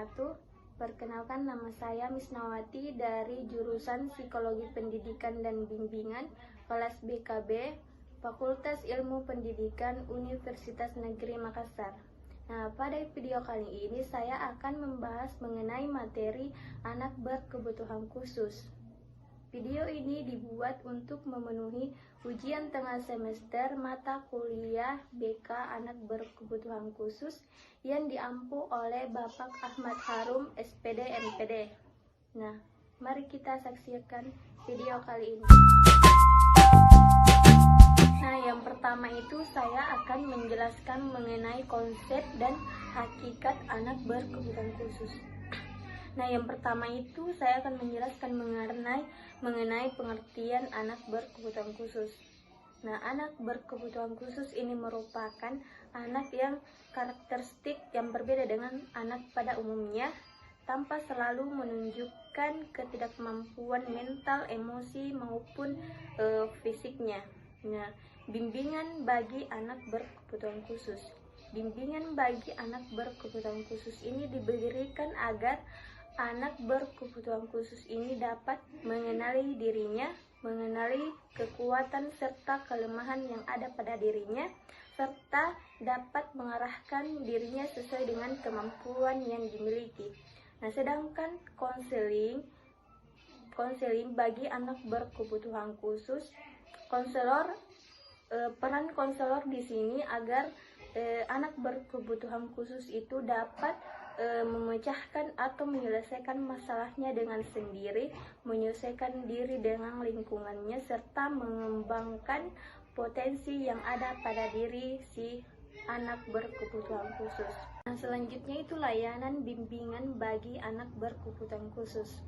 wabarakatuh. Perkenalkan, nama saya Misnawati dari jurusan Psikologi Pendidikan dan Bimbingan kelas BKB Fakultas Ilmu Pendidikan Universitas Negeri Makassar. Nah, pada video kali ini saya akan membahas mengenai materi anak berkebutuhan khusus. Video ini dibuat untuk memenuhi ujian tengah semester mata kuliah BK Anak Berkebutuhan Khusus yang diampu oleh Bapak Ahmad Harum, SPD MPD. Nah, mari kita saksikan video kali ini. Nah, yang pertama itu saya akan menjelaskan mengenai konsep dan hakikat anak berkebutuhan khusus. Nah, yang pertama itu saya akan menjelaskan mengenai pengertian anak berkebutuhan khusus. Nah, anak berkebutuhan khusus ini merupakan anak yang karakteristik yang berbeda dengan anak pada umumnya, tanpa selalu menunjukkan ketidakmampuan mental, emosi maupun fisiknya. Nah, bimbingan bagi anak berkebutuhan khusus. Bimbingan bagi anak berkebutuhan khusus ini diberikan agar anak berkebutuhan khusus ini dapat mengenali dirinya, mengenali kekuatan serta kelemahan yang ada pada dirinya, serta dapat mengarahkan dirinya sesuai dengan kemampuan yang dimiliki. Nah, sedangkan konseling bagi anak berkebutuhan khusus, peran konselor di sini agar anak berkebutuhan khusus itu dapat memecahkan atau menyelesaikan masalahnya dengan sendiri, menyesuaikan diri dengan lingkungannya, serta mengembangkan potensi yang ada pada diri si anak berkebutuhan khusus. Nah, selanjutnya itu layanan bimbingan bagi anak berkebutuhan khusus.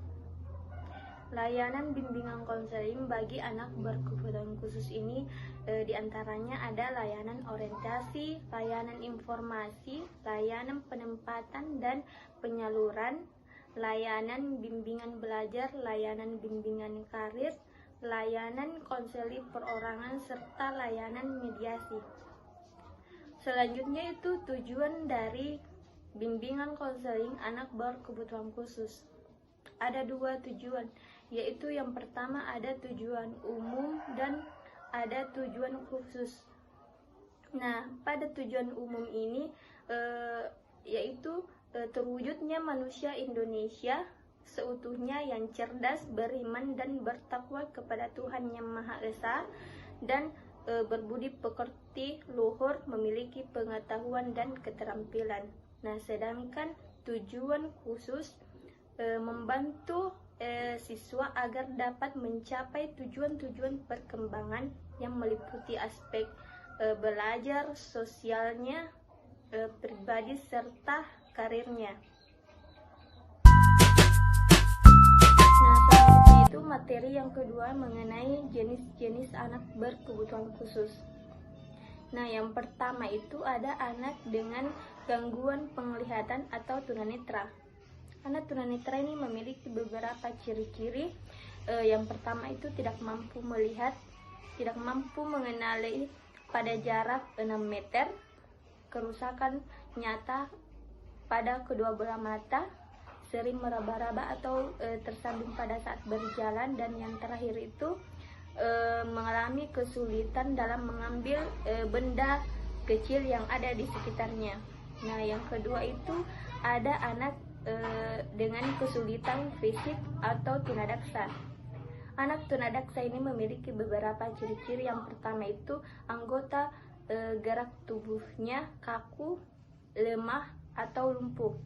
Layanan bimbingan konseling bagi anak berkebutuhan khusus ini diantaranya ada layanan orientasi, layanan informasi, layanan penempatan dan penyaluran, layanan bimbingan belajar, layanan bimbingan karir, layanan konseling perorangan, serta layanan mediasi. Selanjutnya itu tujuan dari bimbingan konseling anak berkebutuhan khusus. Ada dua tujuan, yaitu yang pertama ada tujuan umum dan ada tujuan khusus. Nah, pada tujuan umum ini yaitu terwujudnya manusia Indonesia seutuhnya yang cerdas, beriman dan bertakwa kepada Tuhan Yang Maha Esa, dan berbudi pekerti, luhur, memiliki pengetahuan dan keterampilan. Nah, sedangkan tujuan khusus membantu siswa agar dapat mencapai tujuan-tujuan perkembangan yang meliputi aspek belajar, sosialnya, pribadi, serta karirnya. Nah, selanjutnya itu materi yang kedua mengenai jenis-jenis anak berkebutuhan khusus. Nah, yang pertama itu ada anak dengan gangguan penglihatan atau tunanetra. Anak tunanetra ini memiliki beberapa ciri-ciri. Yang pertama itu tidak mampu melihat, tidak mampu mengenali pada jarak 6 meter, kerusakan nyata pada kedua belah mata, sering meraba-raba atau tersandung pada saat berjalan, dan yang terakhir itu mengalami kesulitan dalam mengambil benda kecil yang ada di sekitarnya. Nah, yang kedua itu ada anak dengan kesulitan fisik atau tunadaksa. Anak tunadaksa ini memiliki beberapa ciri-ciri. Yang pertama itu anggota gerak tubuhnya kaku, lemah atau lumpuh.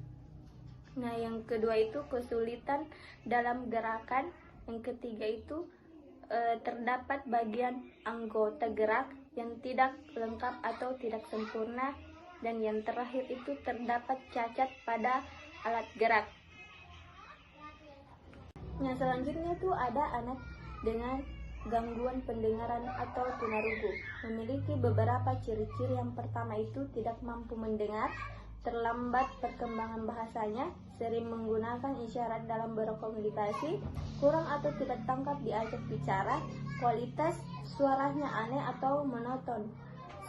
Nah, yang kedua itu kesulitan dalam gerakan. Yang ketiga itu terdapat bagian anggota gerak yang tidak lengkap atau tidak sempurna, dan yang terakhir itu terdapat cacat pada alat gerak. Nah, selanjutnya itu ada anak dengan gangguan pendengaran atau tunarungu. Memiliki beberapa ciri-ciri. Yang pertama itu tidak mampu mendengar, terlambat perkembangan bahasanya, sering menggunakan isyarat dalam berkomunikasi, kurang atau tidak tangkap diajak bicara, kualitas suaranya aneh atau monoton,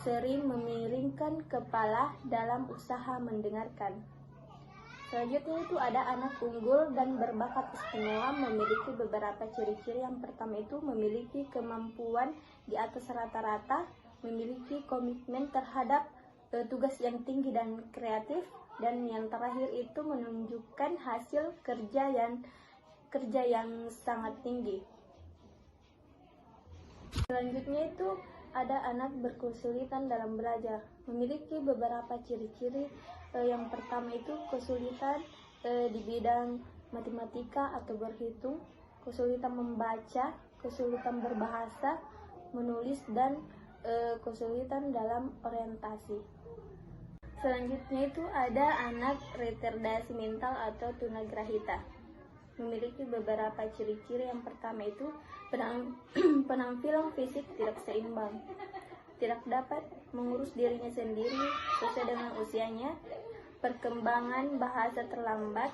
sering memiringkan kepala dalam usaha mendengarkan. Selanjutnya itu ada anak unggul dan berbakat istimewa memiliki beberapa ciri-ciri. Yang pertama itu memiliki kemampuan di atas rata-rata, memiliki komitmen terhadap tugas yang tinggi dan kreatif, dan yang terakhir itu menunjukkan hasil kerja yang sangat tinggi. Selanjutnya itu ada anak berkesulitan dalam belajar, memiliki beberapa ciri-ciri. Yang pertama itu kesulitan di bidang matematika atau berhitung, kesulitan membaca, kesulitan berbahasa, menulis, dan kesulitan dalam orientasi. Selanjutnya itu ada anak retardasi mental atau tunagrahita, memiliki beberapa ciri-ciri. Yang pertama itu penampilan fisik tidak seimbang, tidak dapat mengurus dirinya sendiri sesuai dengan usianya, perkembangan bahasa terlambat,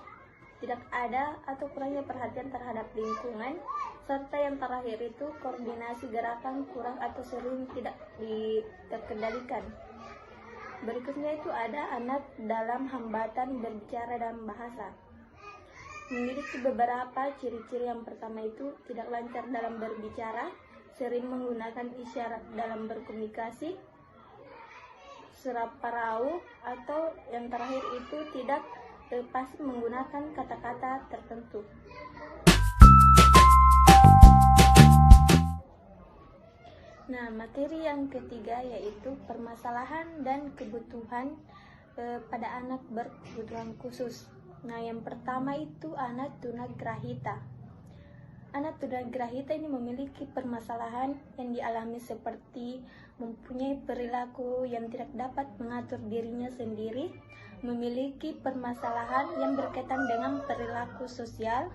tidak ada atau kurangnya perhatian terhadap lingkungan, serta yang terakhir itu koordinasi gerakan kurang atau sering tidak terkendalikan. Berikutnya itu ada anak dalam hambatan berbicara dan bahasa, memiliki beberapa ciri-ciri. Yang pertama itu tidak lancar dalam berbicara, sering menggunakan isyarat dalam berkomunikasi, serap parau, atau yang terakhir itu tidak pasti menggunakan kata-kata tertentu. Nah, materi yang ketiga yaitu permasalahan dan kebutuhan pada anak berkebutuhan khusus. Nah, yang pertama itu anak tunagrahita. Anak tunagrahita ini memiliki permasalahan yang dialami seperti mempunyai perilaku yang tidak dapat mengatur dirinya sendiri, memiliki permasalahan yang berkaitan dengan perilaku sosial,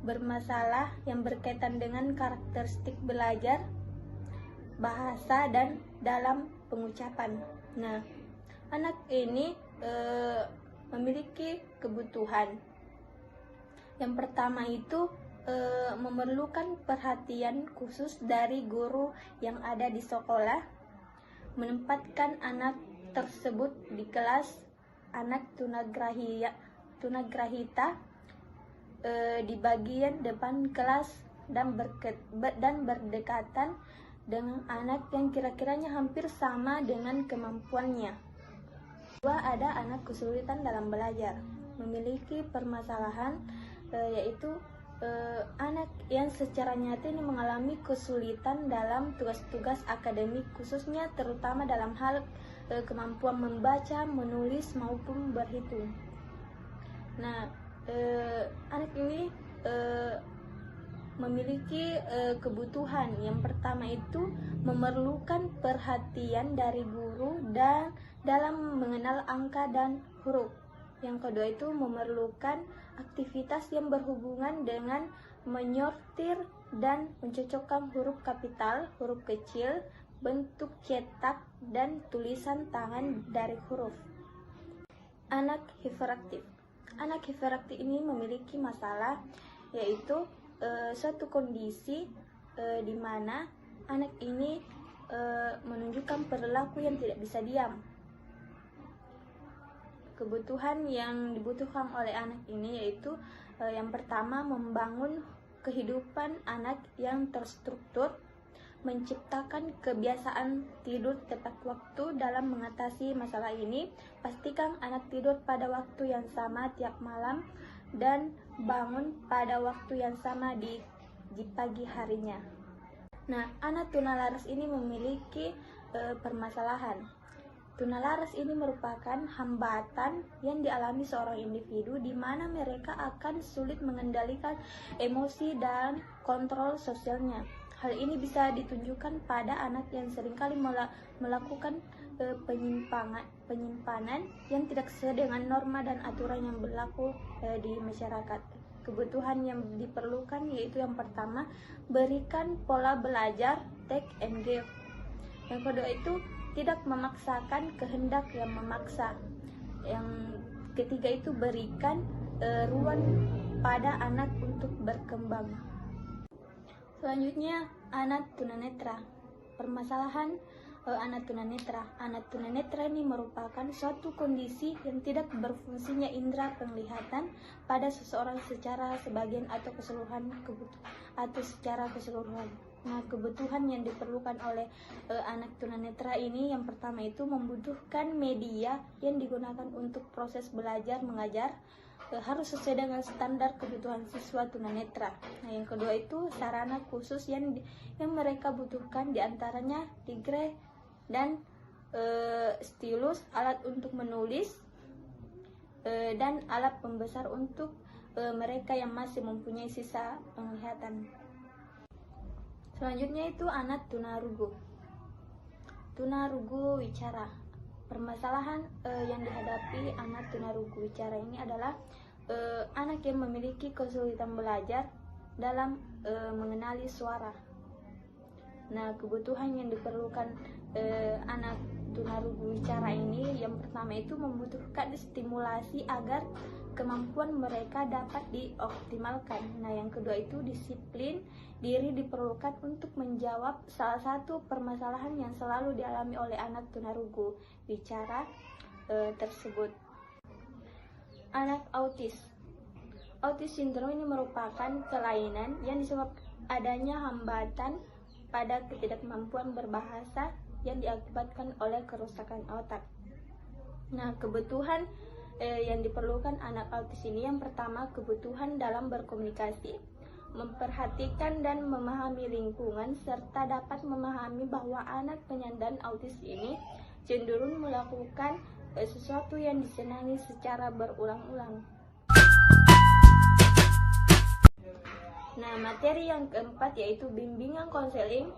bermasalah yang berkaitan dengan karakteristik belajar, bahasa, dan dalam pengucapan. Nah, anak ini memiliki kebutuhan. Yang pertama itu memerlukan perhatian khusus dari guru yang ada di sekolah, menempatkan anak tersebut di kelas anak tunagrahita di bagian depan kelas dan berdekatan dengan anak yang kira-kiranya hampir sama dengan kemampuannya. Kedua, ada anak kesulitan dalam belajar, memiliki permasalahan yaitu anak yang secara nyata ini mengalami kesulitan dalam tugas-tugas akademik, khususnya terutama dalam hal kemampuan membaca, menulis, maupun berhitung. Nah, anak ini memiliki kebutuhan. Yang pertama itu memerlukan perhatian dari guru dan dalam mengenal angka dan huruf. Yang kedua itu memerlukan aktivitas yang berhubungan dengan menyortir dan mencocokkan huruf kapital, huruf kecil, bentuk cetak, dan tulisan tangan dari huruf. Anak hiperaktif. Anak hiperaktif ini memiliki masalah, yaitu suatu kondisi di mana anak ini menunjukkan perilaku yang tidak bisa diam. Kebutuhan yang dibutuhkan oleh anak ini yaitu yang pertama membangun kehidupan anak yang terstruktur, menciptakan kebiasaan tidur tepat waktu. Dalam mengatasi masalah ini, pastikan anak tidur pada waktu yang sama tiap malam dan bangun pada waktu yang sama di pagi harinya. Nah, anak tunalaras ini memiliki permasalahan. Tunalaras ini merupakan hambatan yang dialami seorang individu di mana mereka akan sulit mengendalikan emosi dan kontrol sosialnya. Hal ini bisa ditunjukkan pada anak yang seringkali melakukan penyimpanan yang tidak sesuai dengan norma dan aturan yang berlaku di masyarakat. Kebutuhan yang diperlukan yaitu yang pertama, berikan pola belajar take and give. Yang kedua itu tidak memaksakan kehendak yang memaksa. Yang ketiga itu berikan ruang pada anak untuk berkembang. Selanjutnya, anak tunanetra. Permasalahan anak tunanetra. Anak tunanetra ini merupakan suatu kondisi yang tidak berfungsinya indera penglihatan pada seseorang secara sebagian atau keseluruhan secara keseluruhan. Nah, kebutuhan yang diperlukan oleh anak tunanetra ini yang pertama itu membutuhkan media yang digunakan untuk proses belajar mengajar harus sesuai dengan standar kebutuhan siswa tunanetra. Nah, yang kedua itu sarana khusus yang mereka butuhkan, diantaranya tigre dan stilus, alat untuk menulis, dan alat pembesar untuk mereka yang masih mempunyai sisa penglihatan. Selanjutnya itu anak tunarungu. Tunarungu wicara. Permasalahan yang dihadapi anak tunarungu wicara ini adalah anak yang memiliki kesulitan belajar dalam mengenali suara. Nah, kebutuhan yang diperlukan anak tunarungu wicara ini yang pertama itu membutuhkan stimulasi agar kemampuan mereka dapat dioptimalkan. Nah, yang kedua itu disiplin diri diperlukan untuk menjawab salah satu permasalahan yang selalu dialami oleh anak tunarungu wicara tersebut. Anak autis. Autis sindrom ini merupakan kelainan yang disebabkan adanya hambatan pada ketidakmampuan berbahasa yang diakibatkan oleh kerusakan otak. Nah, kebutuhan yang diperlukan anak autis ini yang pertama kebutuhan dalam berkomunikasi, memperhatikan dan memahami lingkungan, serta dapat memahami bahwa anak penyandang autis ini cenderung melakukan sesuatu yang disenangi secara berulang-ulang. Nah, materi yang keempat yaitu bimbingan konseling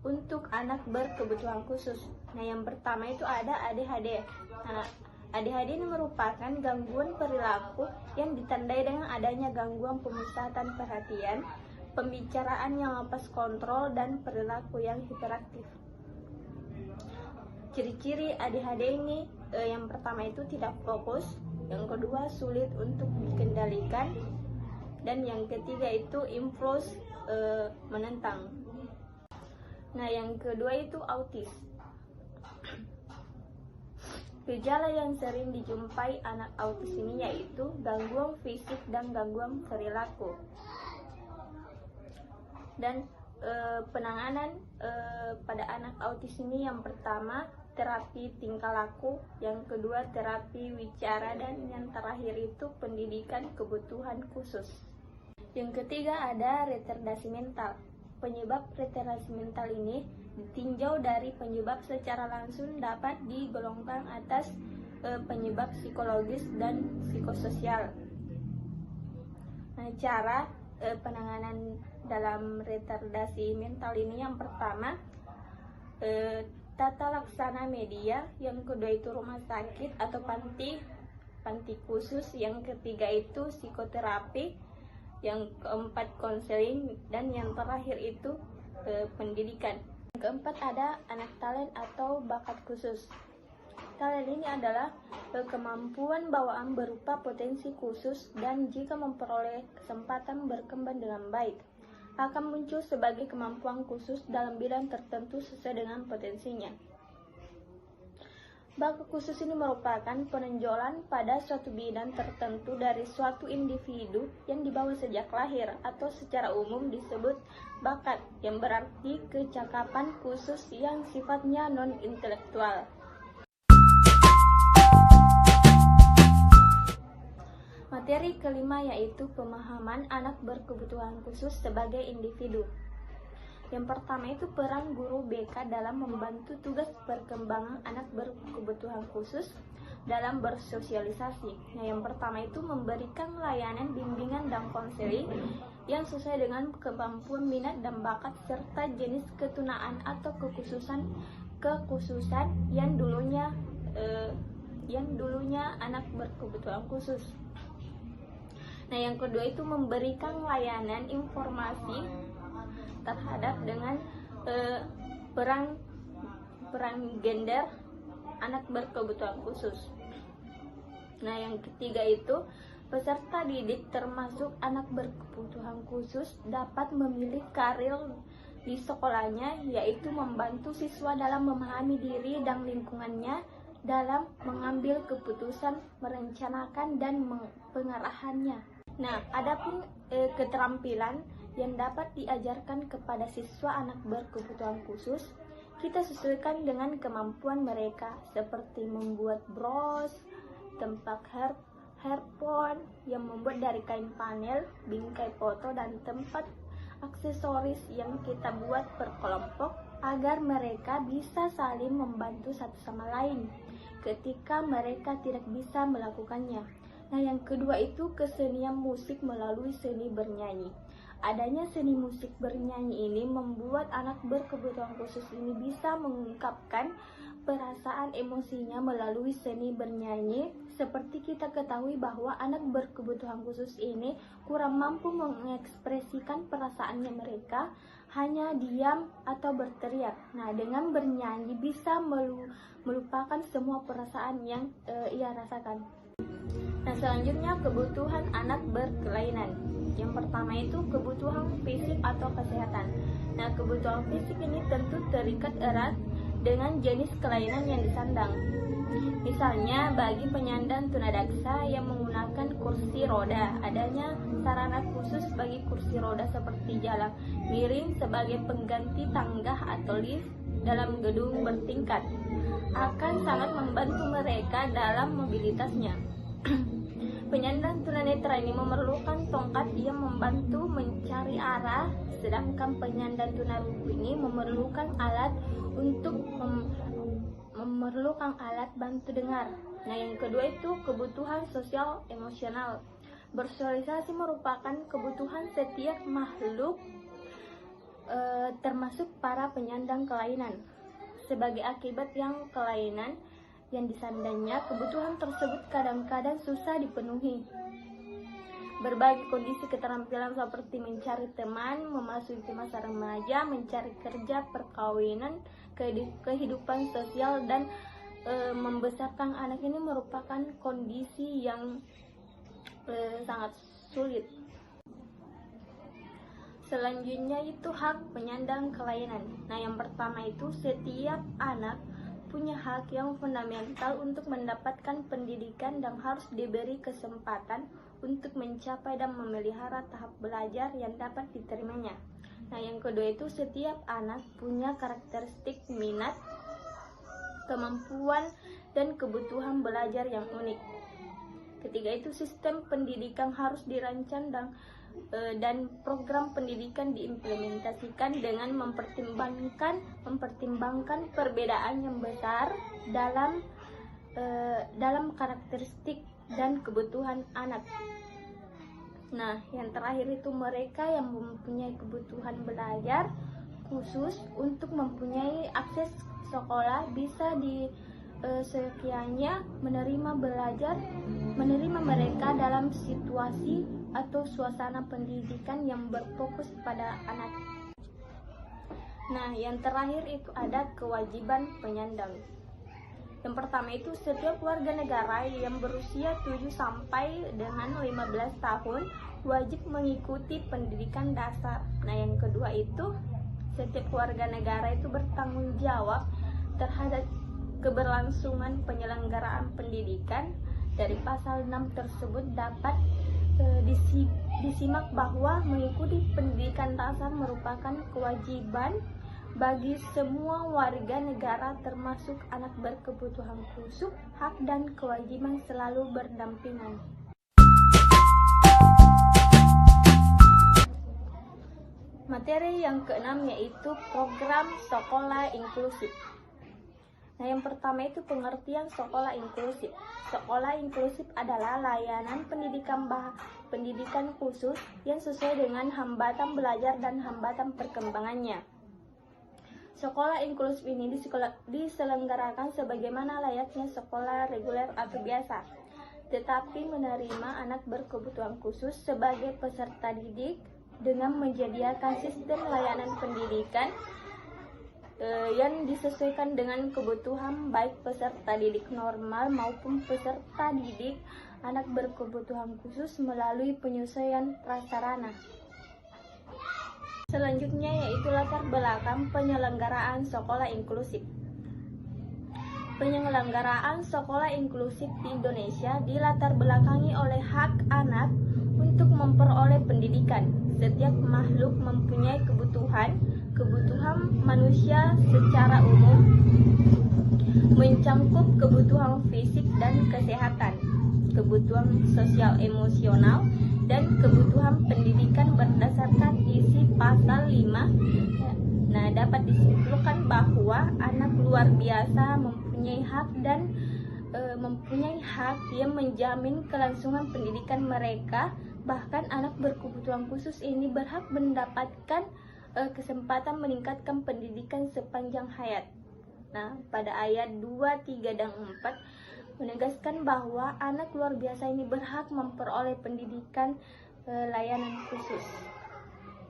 untuk anak berkebutuhan khusus. Nah, yang pertama itu ada ADHD. Nah, ADHD ini merupakan gangguan perilaku yang ditandai dengan adanya gangguan pemusatan perhatian, pembicaraan yang lepas kontrol, dan perilaku yang hiperaktif. Ciri-ciri ADHD ini yang pertama itu tidak fokus, yang kedua sulit untuk dikendalikan, dan yang ketiga itu impuls menentang. Nah, yang kedua itu autis. Gejala yang sering dijumpai anak autis ini yaitu gangguan fisik dan gangguan perilaku. Dan penanganan pada anak autis ini yang pertama terapi tingkah laku, yang kedua terapi wicara, dan yang terakhir itu pendidikan kebutuhan khusus. Yang ketiga ada retardasi mental. Penyebab retardasi mental ini ditinjau dari penyebab secara langsung dapat digolongkan atas penyebab psikologis dan psikososial. Nah, cara penanganan dalam retardasi mental ini yang pertama tata laksana media, yang kedua itu rumah sakit atau panti khusus, yang ketiga itu psikoterapi, yang keempat konseling, dan yang terakhir itu pendidikan. Yang keempat ada anak talent atau bakat khusus. Talent ini adalah kemampuan bawaan berupa potensi khusus dan jika memperoleh kesempatan berkembang dengan baik akan muncul sebagai kemampuan khusus dalam bidang tertentu sesuai dengan potensinya. Bakat khusus ini merupakan penonjolan pada suatu bidang tertentu dari suatu individu yang dibawa sejak lahir atau secara umum disebut bakat, yang berarti kecakapan khusus yang sifatnya non-intelektual. Materi kelima yaitu pemahaman anak berkebutuhan khusus sebagai individu. Yang pertama itu peran guru BK dalam membantu tugas perkembangan anak berkebutuhan khusus dalam bersosialisasi. Nah, yang pertama itu memberikan layanan bimbingan dan konseling yang sesuai dengan kemampuan minat dan bakat serta jenis ketunaan atau kekhususan yang dulunya anak berkebutuhan khusus. Nah, yang kedua itu memberikan layanan informasi terhadap dengan peran gender anak berkebutuhan khusus. Nah, yang ketiga itu peserta didik termasuk anak berkebutuhan khusus dapat memilih karir di sekolahnya, yaitu membantu siswa dalam memahami diri dan lingkungannya, dalam mengambil keputusan, merencanakan, dan pengarahannya. Nah, adapun keterampilan yang dapat diajarkan kepada siswa anak berkebutuhan khusus, kita sesuaikan dengan kemampuan mereka, seperti membuat bros, tempat handphone yang membuat dari kain panel, bingkai foto, dan tempat aksesoris yang kita buat per kelompok, agar mereka bisa saling membantu satu sama lain ketika mereka tidak bisa melakukannya. Nah, yang kedua itu kesenian musik melalui seni bernyanyi. Adanya seni musik bernyanyi ini membuat anak berkebutuhan khusus ini bisa mengungkapkan perasaan emosinya melalui seni bernyanyi. Seperti kita ketahui bahwa anak berkebutuhan khusus ini kurang mampu mengekspresikan perasaannya, mereka hanya diam atau berteriak. Nah, dengan bernyanyi bisa melupakan semua perasaan yang ia rasakan. Nah, selanjutnya kebutuhan anak berkelainan. Yang pertama itu kebutuhan fisik atau kesehatan. Nah, kebutuhan fisik ini tentu terikat erat dengan jenis kelainan yang disandang. Misalnya bagi penyandang tunadaksa yang menggunakan kursi roda, adanya sarana khusus bagi kursi roda seperti jalan miring sebagai pengganti tangga atau lift dalam gedung bertingkat akan sangat membantu mereka dalam mobilitasnya. Penyandang tunanetra ini memerlukan tongkat yang membantu mencari arah, sedangkan penyandang tunarungu ini memerlukan alat bantu dengar. Nah, yang kedua itu kebutuhan sosial emosional. Bersosialisasi merupakan kebutuhan setiap makhluk, termasuk para penyandang kelainan. Sebagai akibat yang kelainan yang disandangnya, kebutuhan tersebut kadang-kadang susah dipenuhi. Berbagai kondisi keterampilan seperti mencari teman, memasuki masa remaja, mencari kerja, perkawinan, kehidupan sosial, dan membesarkan anak ini merupakan kondisi yang sangat sulit. Selanjutnya itu hak penyandang kelainan. Nah, yang pertama itu setiap anak punya hak yang fundamental untuk mendapatkan pendidikan dan harus diberi kesempatan untuk mencapai dan memelihara tahap belajar yang dapat diterimanya. Nah, yang kedua itu setiap anak punya karakteristik minat, kemampuan, dan kebutuhan belajar yang unik. Ketiga itu sistem pendidikan harus dirancang dan program pendidikan diimplementasikan dengan mempertimbangkan perbedaan yang besar dalam karakteristik dan kebutuhan anak. Nah, yang terakhir itu mereka yang mempunyai kebutuhan belajar khusus untuk mempunyai akses sekolah bisa sekiranya menerima mereka dalam situasi atau suasana pendidikan yang berfokus pada anak. Nah, yang terakhir itu ada kewajiban penyandang. Yang pertama itu setiap warga negara yang berusia 7 sampai dengan 15 tahun wajib mengikuti pendidikan dasar. Nah, yang kedua itu setiap warga negara itu bertanggung jawab terhadap keberlangsungan penyelenggaraan pendidikan. Dari pasal 6 tersebut dapat disimak bahwa mengikuti pendidikan dasar merupakan kewajiban bagi semua warga negara, termasuk anak berkebutuhan khusus. Hak dan kewajiban selalu berdampingan. Materi yang keenam yaitu program sekolah inklusif. Nah, yang pertama itu pengertian sekolah inklusif. Sekolah inklusif adalah layanan pendidikan khusus yang sesuai dengan hambatan belajar dan hambatan perkembangannya. Sekolah inklusif ini diselenggarakan sebagaimana layaknya sekolah reguler atau biasa, tetapi menerima anak berkebutuhan khusus sebagai peserta didik dengan menyediakan sistem layanan pendidikan yang disesuaikan dengan kebutuhan baik peserta didik normal maupun peserta didik anak berkebutuhan khusus melalui penyesuaian prasarana. Selanjutnya yaitu latar belakang penyelenggaraan sekolah inklusif. Penyelenggaraan sekolah inklusif di Indonesia dilatar belakangi oleh hak anak untuk memperoleh pendidikan. Setiap makhluk mempunyai kebutuhan manusia secara umum, mencangkup kebutuhan fisik dan kesehatan, kebutuhan sosial emosional, dan kebutuhan pendidikan berdasarkan isi pasal 5. Nah, dapat disimpulkan bahwa anak luar biasa mempunyai hak yang menjamin kelangsungan pendidikan mereka. Bahkan anak berkebutuhan khusus ini berhak mendapatkan kesempatan meningkatkan pendidikan sepanjang hayat. Nah, pada ayat 2, 3, dan 4 menegaskan bahwa anak luar biasa ini berhak memperoleh pendidikan layanan khusus.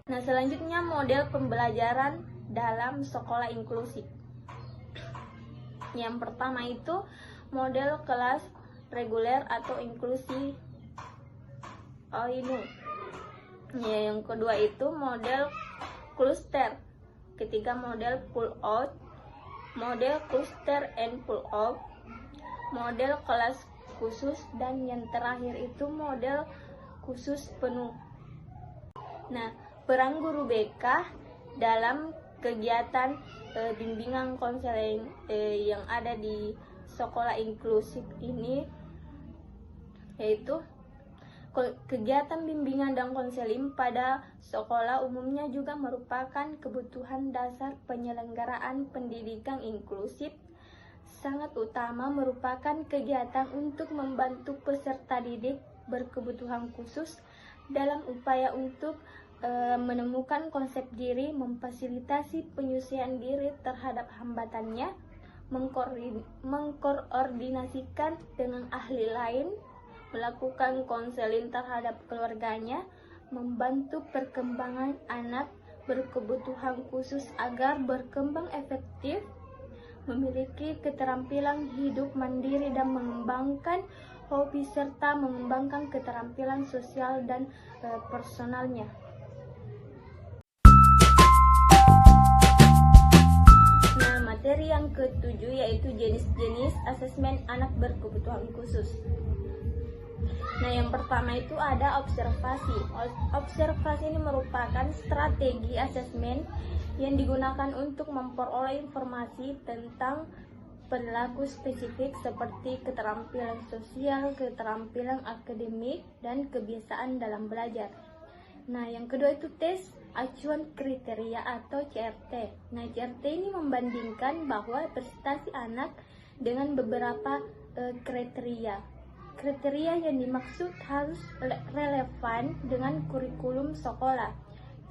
Nah, selanjutnya model pembelajaran dalam sekolah inklusif. Yang pertama itu model kelas reguler atau inklusi ini. Ya, yang kedua itu model cluster. Ketiga model pull out, model cluster and pull out, model kelas khusus, dan yang terakhir itu model khusus penuh. Nah, peran guru BK dalam kegiatan bimbingan konseling yang ada di sekolah inklusif ini yaitu kegiatan bimbingan dan konseling pada sekolah umumnya juga merupakan kebutuhan dasar penyelenggaraan pendidikan inklusif. Sangat utama merupakan kegiatan untuk membantu peserta didik berkebutuhan khusus dalam upaya untuk menemukan konsep diri, memfasilitasi penyesuaian diri terhadap hambatannya, mengkoordinasikan dengan ahli lain, melakukan konseling terhadap keluarganya, membantu perkembangan anak berkebutuhan khusus agar berkembang efektif, memiliki keterampilan hidup mandiri dan mengembangkan hobi serta mengembangkan keterampilan sosial dan personalnya. Nah, materi yang ketujuh yaitu jenis-jenis asesmen anak berkebutuhan khusus. Nah, yang pertama itu ada observasi. Observasi ini merupakan strategi asesmen yang digunakan untuk memperoleh informasi tentang perilaku spesifik seperti keterampilan sosial, keterampilan akademik, dan kebiasaan dalam belajar. Nah, yang kedua itu tes acuan kriteria atau CRT. Nah, CRT ini membandingkan bahwa prestasi anak dengan beberapa kriteria. Kriteria yang dimaksud harus relevan dengan kurikulum sekolah.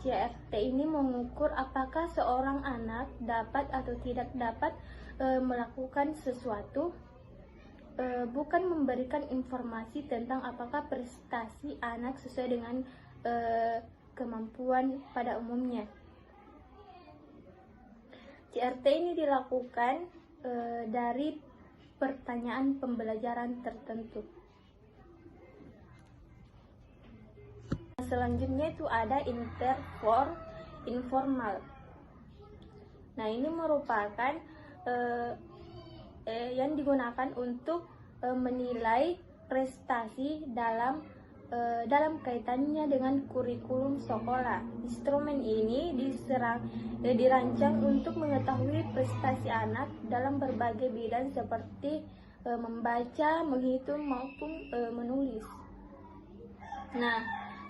CRT ini mengukur apakah seorang anak dapat atau tidak dapat melakukan sesuatu, bukan memberikan informasi tentang apakah prestasi anak sesuai dengan kemampuan pada umumnya. CRT ini dilakukan dari pertanyaan pembelajaran tertentu. Selanjutnya itu ada interview informal. Nah, ini merupakan yang digunakan untuk menilai prestasi dalam kaitannya dengan kurikulum sekolah. Instrumen ini dirancang untuk mengetahui prestasi anak dalam berbagai bidang seperti membaca, menghitung, maupun menulis. Nah,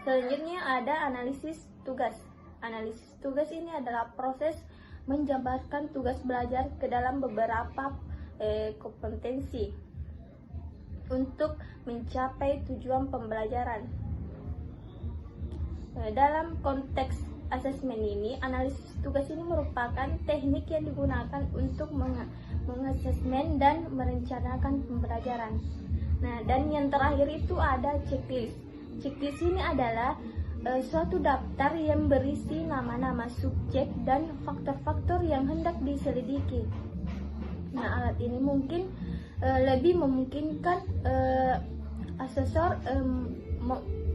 selanjutnya ada analisis tugas. Analisis tugas ini adalah proses menjabarkan tugas belajar ke dalam beberapa kompetensi untuk mencapai tujuan pembelajaran. Dalam konteks asesmen ini, analisis tugas ini merupakan teknik yang digunakan untuk mengasesmen dan merencanakan pembelajaran. Nah, dan yang terakhir itu ada checklist. Checklist ini adalah suatu daftar yang berisi nama-nama subjek dan faktor-faktor yang hendak diselidiki. Nah, alat ini mungkin lebih memungkinkan asesor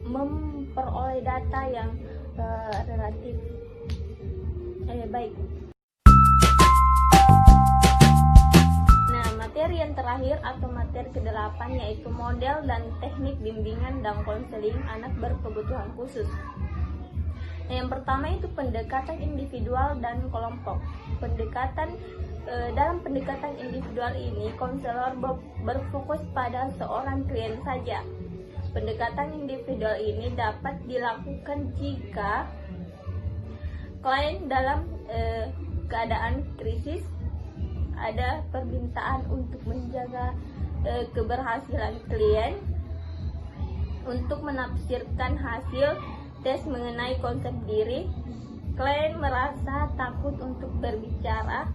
memperoleh data yang relatif. Baik. Nah, materi yang terakhir atau materi ke-8 yaitu model dan teknik bimbingan dan konseling anak berkebutuhan khusus. Nah, yang pertama itu pendekatan individual dan kelompok. Dalam pendekatan individual ini, konselor berfokus pada seorang klien saja. Pendekatan individual ini dapat dilakukan jika klien dalam keadaan krisis, ada permintaan untuk menjaga keberhasilan klien, untuk menafsirkan hasil tes mengenai konsep diri, klien merasa takut untuk berbicara,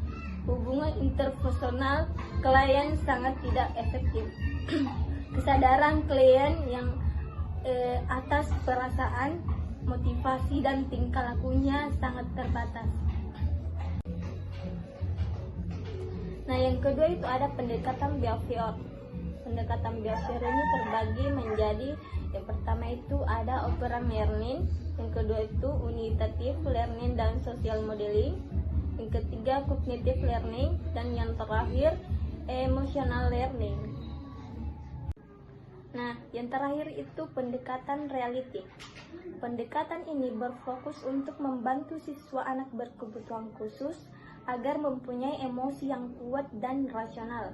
hubungan interpersonal klien sangat tidak efektif, kesadaran klien yang atas perasaan, motivasi dan tingkah lakunya sangat terbatas. Nah, yang kedua itu ada pendekatan behavior. Pendekatan behavior ini terbagi menjadi, yang pertama itu ada operant learning, yang kedua itu unitative learning dan social modeling, yang ketiga cognitive learning, dan yang terakhir emotional learning. Nah, yang terakhir itu pendekatan reality. Pendekatan ini berfokus untuk membantu siswa anak berkebutuhan khusus agar mempunyai emosi yang kuat dan rasional.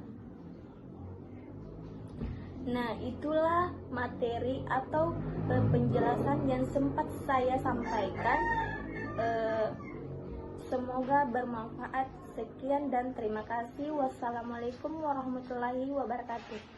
Nah, itulah materi atau penjelasan yang sempat saya sampaikan. Semoga bermanfaat. Sekian dan terima kasih. Wassalamualaikum warahmatullahi wabarakatuh.